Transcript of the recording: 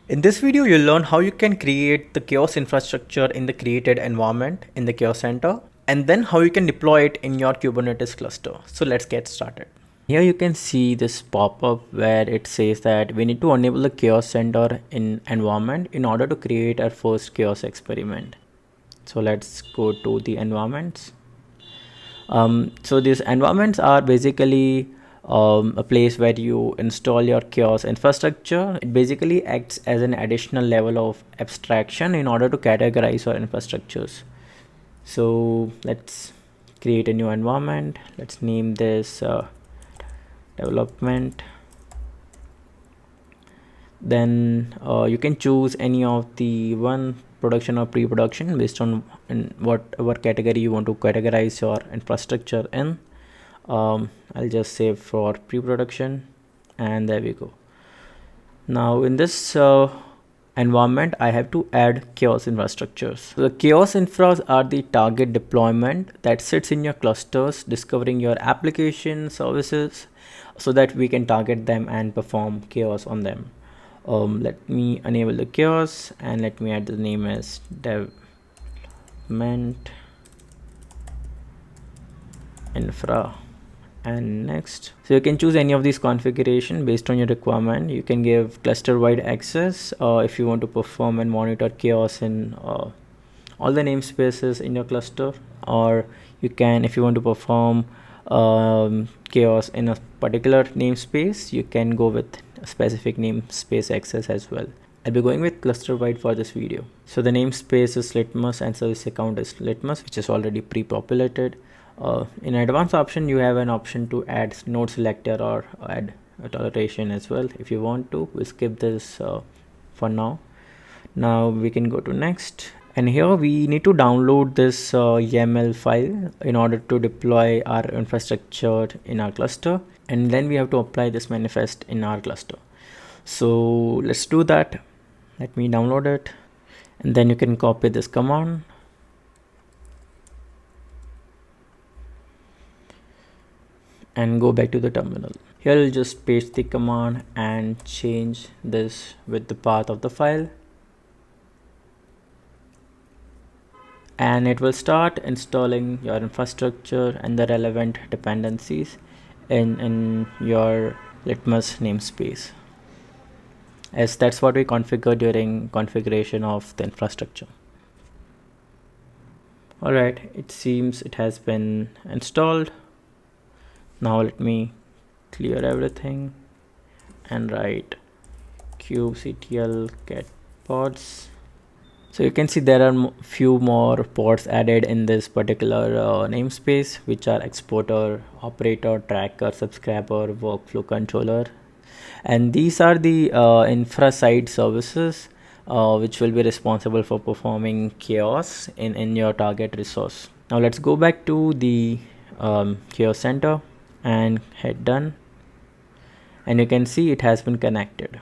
In this video, you'll learn how you can create the chaos infrastructure in the created environment in the chaos center, and then how you can deploy it in your Kubernetes cluster. So let's get started. Here you can see this pop-up where it says that we need to enable the chaos center in environment in order to create our first chaos experiment. So let's go to the environments. So these environments are basically a place where you install your chaos infrastructure. It basically acts as an additional level of abstraction in order to categorize your infrastructures. So let's create a new environment. Let's name this development. Then you can choose any of the one production or pre-production based on whatever category you want to categorize your infrastructure in. I'll just save for pre-production, and there we go. Now in this environment, I have to add chaos infrastructures. So the chaos infras are the target deployment that sits in your clusters, discovering your application services so that we can target them and perform chaos on them. Let me enable the chaos and let me add the name as development infra and next. So you can choose any of these configuration based on your requirement. You can give cluster wide access if you want to perform and monitor chaos in all the namespaces in your cluster, or you can, if you want to perform chaos in a particular namespace, you can go with a specific namespace access as well. I'll be going with cluster wide for this video. So the namespace is Litmus and service account is Litmus, which is already pre-populated. In advanced option, you have an option to add node selector or add a toleration as well if you want to. We'll skip this for now. Now we can go to next, and here we need to download this YAML file in order to deploy our infrastructure in our cluster, and then we have to apply this manifest in our cluster. So let's do that. Let me download it, and then you can copy this command and go back to the terminal. Here I'll just paste the command and change this with the path of the file, and it will start installing your infrastructure and the relevant dependencies in your Litmus namespace, as that's what we configure during configuration of the infrastructure. Alright, it seems it has been installed. Now let me clear everything and write kubectl get pods. So you can see there are few more pods added in this particular namespace, which are exporter, operator, tracker, subscriber, workflow controller, and these are the infra side services which will be responsible for performing chaos in your target resource. Now let's go back to the chaos center and hit done, and you can see it has been connected.